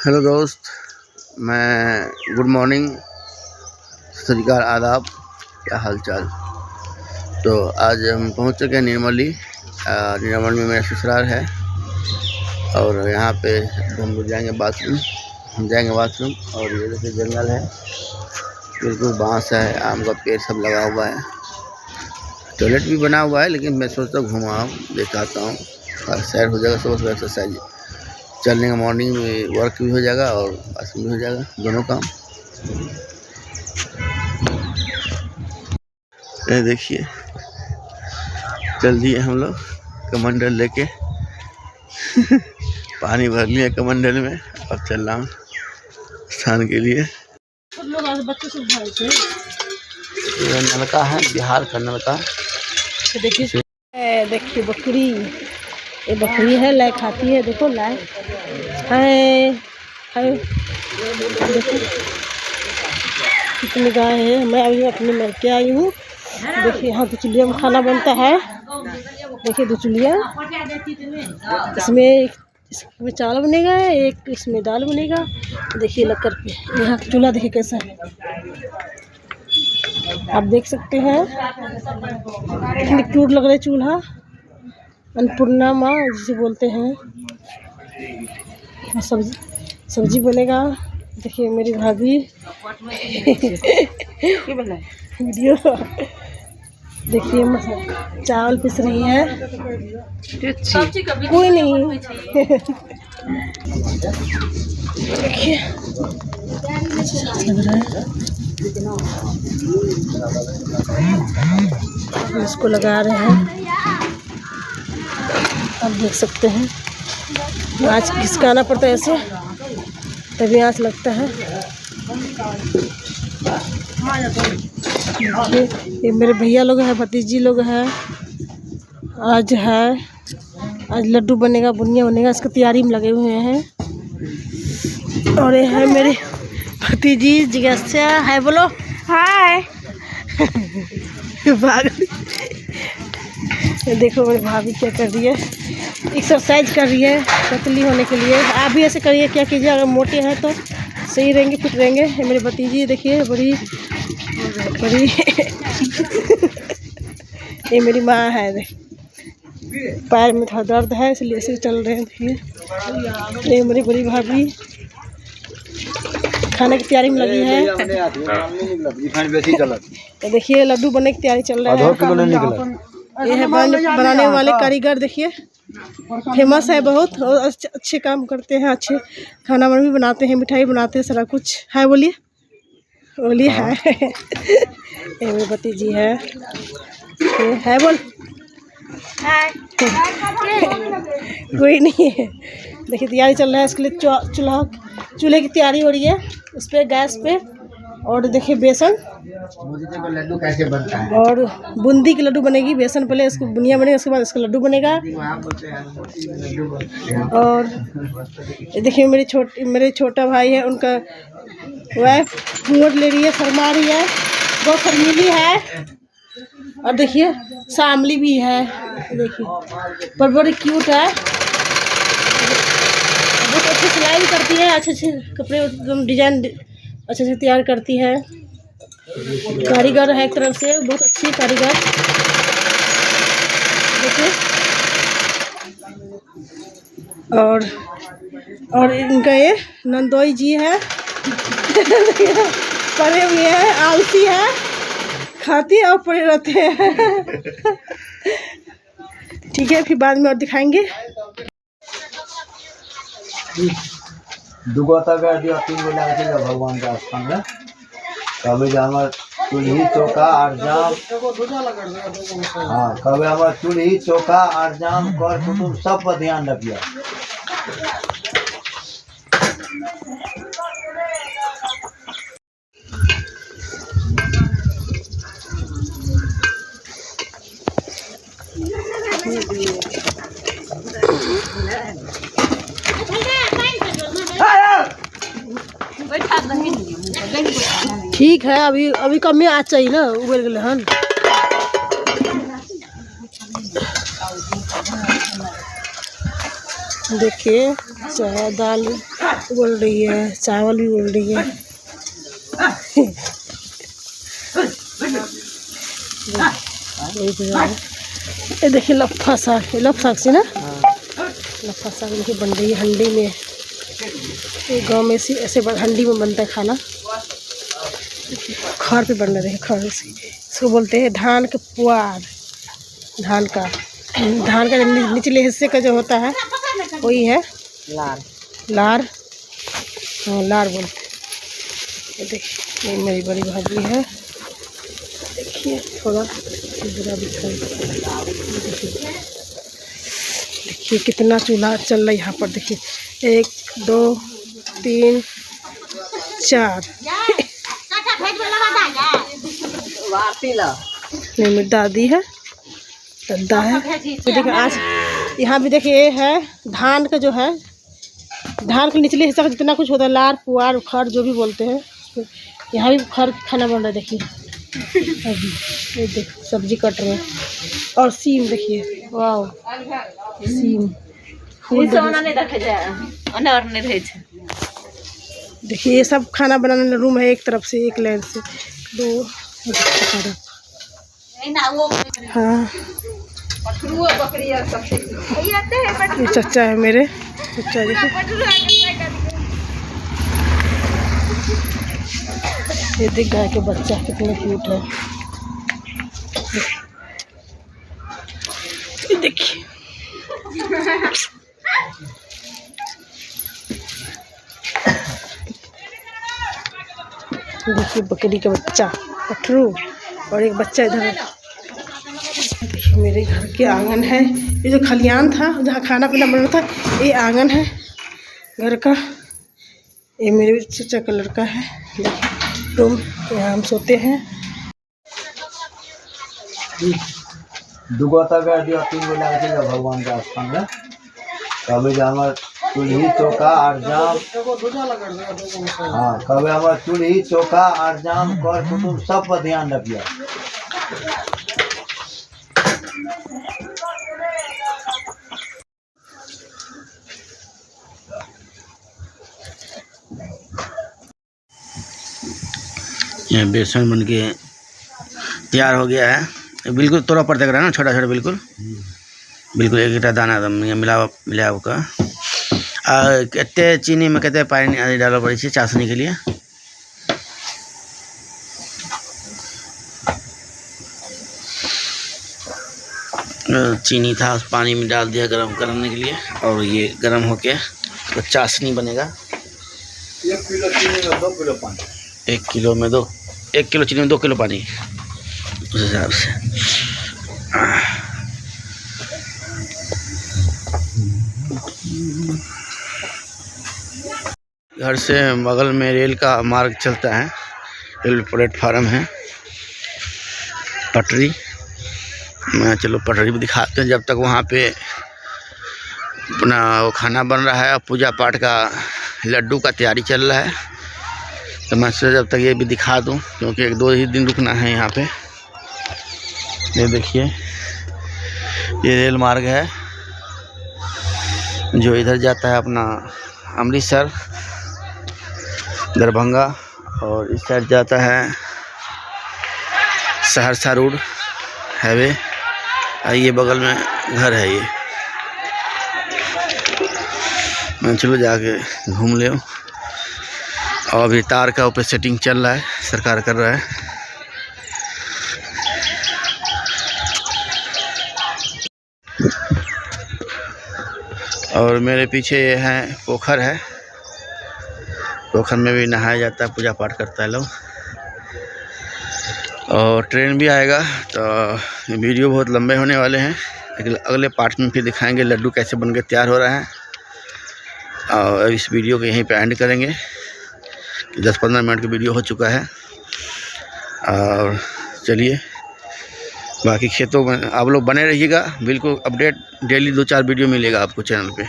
Hello दोस्त, मैं good morning, सत श्री अकाल, आदाब, क्या हाल चाल। तो आज हम पहुंच चुके हैं निर्मली। निर्मली में मेरा ससुराल है और यहाँ पे हम लोग जाएंगे बाथरूम। और ये देखिए जंगल है, बिल्कुल बांस है, आम का पेड़ सब लगा हुआ है, टॉयलेट भी बना हुआ है। लेकिन मैं सोचता घुमाऊँ, दिखाता हूँ, सैर हो जाएगा, सुबह सुबह एक्सरसाइज, चलने का, मॉर्निंग में वर्क भी हो जाएगा और बाथरूम भी हो जाएगा, दोनों काम। ये देखिए चल दिए हम लोग कमंडल लेके पानी भर लिया कमंडल में और चल रहा हूँ स्थान के लिए। ये नलका है, बिहार का नलका। देखिए बकरी, ये बकरी है, लाए खाती है, देखो लाए है, देखो कितनी गाय है। मैं अभी अपने मिल के आई हूँ। देखिए यहाँ दुचुलिया में खाना बनता है। देखिए दुचुलिया, इसमें चावल बनेगा, एक इसमें दाल बनेगा। देखिए लक्कर पे यहाँ चूल्हा देखिए कैसा है, आप देख सकते हैं कितनी क्यूट लग रहा है चूल्हा। अन्नपूर्णा माँ जिसे बोलते हैं। सब्जी बनेगा। देखिए मेरी भाभी वीडियो देखिए चावल पिस रही है। कोई नहीं देखिए लग रहा है, इसको लगा रहे हैं, आप देख सकते हैं। आँच खिसकाना पड़ता है ऐसे, तभी आँच लगता है। ये मेरे भैया लोग हैं, भतीजी लोग हैं। आज लड्डू बनेगा, बुनिया बनेगा, इसकी तैयारी में लगे हुए हैं। और ये है मेरी भतीजी जिज्ञासा, हाय बोलो, हाय देखो मेरी भाभी क्या कर रही है, एक्सरसाइज कर रही है पतली होने के लिए। आप भी ऐसे करिए, क्या कीजिए, अगर मोटे हैं तो सही रहेंगे, फिट रहेंगे। ये मेरी भतीजी देखिए बड़ी ये मेरी माँ है, पैर में थोड़ा दर्द है इसलिए ऐसे चल रहे हैं। देखिए ये मेरी बड़ी भाभी खाने की तैयारी में लगी है। तो देखिए लड्डू बनने की तैयारी चल रहा है। ये है बनाने वाले कारीगर, देखिए फेमस है बहुत, और अच्छे काम करते हैं, अच्छे खाना भी बनाते हैं, मिठाई बनाते हैं, सारा कुछ है। बोलिए है ये मेरी भतीजी है, बोल कोई नहीं है। देखिए तैयारी चल रहा है, इसके लिए चूल्हे की तैयारी हो रही है, उस पर गैस पे। और देखिए बेसन लड्डू कैसे बनता है, और बूंदी की लड्डू बनेगी। बेसन पहले इसको बुनिया बनेगा, उसके बाद इसका लड्डू बनेगा। और देखिए मेरे छोटा भाई है, उनका वाइफ घूंघट ले रही है, शर्मा रही है, बहुत शर्मीली है। और देखिए शामली भी है, देखिए पर बड़ी क्यूट है, बहुत अच्छी सिलाई भी करती है, अच्छे कपड़े एकदम डिजाइन अच्छे से तैयार करती है। कारीगर है एक तरफ से, बहुत अच्छी कारीगर। देखिए और इनका ये नंदोई जी है पड़े हुए हैं, आलसी है, खाती और पड़े रहते हैं। ठीक है, फिर बाद में और दिखाएंगे। दुगो तक दिया, 3 गो लगे भगवान का स्थान में। कभी हमार चूल्ही चौका और जाम, हाँ कभी हमार चूल्ही चौका और जाम कर कुटुम सब पर ध्यान रखिए। ठीक है, अभी कम आज चाहिए ना, उबल गए हन। देखिए चाहे दाल बोल रही है, चावल भी बोल रही है। ये देखिए लफा साग से ना, लफा साग देखिए बन रही है हंडी में। ये गांव में ऐसे हंडी में बनता है खाना, खर पे बन रहे हैं, खर से। इसको बोलते हैं धान के पुआर। धान का निचले हिस्से का जो होता है वही है लार। हाँ, लार बोलते हैं। ये देखिए, ये मेरी बड़ी भाभी है। देखिए थोड़ा बुरा दिखाई। देखिए कितना चूल्हा चल रहा है यहाँ पर। देखिए 1 2 3 4। नहीं, मेरी दादी है, दद्दा है। तो देखिए आज यहाँ भी देखिए ये है धान का जो है, धान के निचले हिस्सा का जितना कुछ होता है, लार पुआर खर जो भी बोलते हैं, यहाँ भी खर खाना बन रहा है। देखिए अभी ये देखिए सब्जी कट रहे हैं। और सीम देखिए, वाह सीम देखिए। ये सब खाना बनाने रूम है, एक तरफ से, एक लाइन से 2। हाँ, ये चचा है मेरे, चचा ये देख गाय के बच्चा कितना क्यूट है। ये देखिए देखिए बकरी का बच्चा पठरू, और एक बच्चा इधर है। देखिए मेरे घर के आंगन है, ये जो खलियान था जहाँ खाना पीना बन रहा था, ये आंगन है घर का। ये मेरे चचा का लड़का है। रूम, यहाँ हम सोते हैं। भगवान का स्थान है। कभी हमार चूल्ही चौका आरजाम, हाँ कभी हमार चूल्ही चौका आरजाम कर कुटुम सब पर ध्यान रखिए। ये बेसन बन के तैयार हो गया है। बिल्कुल तोड़ा पर दिख रहा है ना, छोटा छोटा बिल्कुल एक दाना मिला होगा। कहते चीनी में कहते पानी डालना पड़े चाशनी के लिए। चीनी था, उस पानी में डाल दिया गरम करने के लिए, और ये गरम होके तो चाशनी बनेगा। 1 किलो चीनी में 2 किलो पानी। 1 किलो में 1 किलो चीनी में 2 किलो पानी, उस हिसाब से। घर से बगल में रेल का मार्ग चलता है, रेल प्लेटफार्म है, पटरी। मैं चलो पटरी भी दिखाते हैं। जब तक वहाँ पे अपना वो खाना बन रहा है, पूजा पाठ का लड्डू का तैयारी चल रहा है, तो मैं सोचा जब तक ये भी दिखा दूं, क्योंकि 1-2 ही दिन रुकना है यहाँ पे। ये देखिए, ये रेल मार्ग है जो इधर जाता है अपना अमृतसर, दरभंगा, और इस साइड जाता है सहरसा रोड हाईवे। ये बगल में घर है। ये मैं चलो जाके घूम ले। और अभी तार का ऊपर सेटिंग चल रहा है, सरकार कर रहा है। और मेरे पीछे ये है पोखर है, पोखर में भी नहाया जाता है, पूजा पाठ करता है लोग। और ट्रेन भी आएगा, तो वीडियो बहुत लंबे होने वाले हैं। अगले पार्ट में फिर दिखाएंगे लड्डू कैसे बनकर तैयार हो रहा है। और इस वीडियो को यहीं पे एंड करेंगे। 10-15 मिनट का वीडियो हो चुका है। और चलिए, बाकी खेतों में आप लोग बने रहिएगा, बिल्कुल अपडेट डेली 2-4 वीडियो मिलेगा आपको चैनल पे।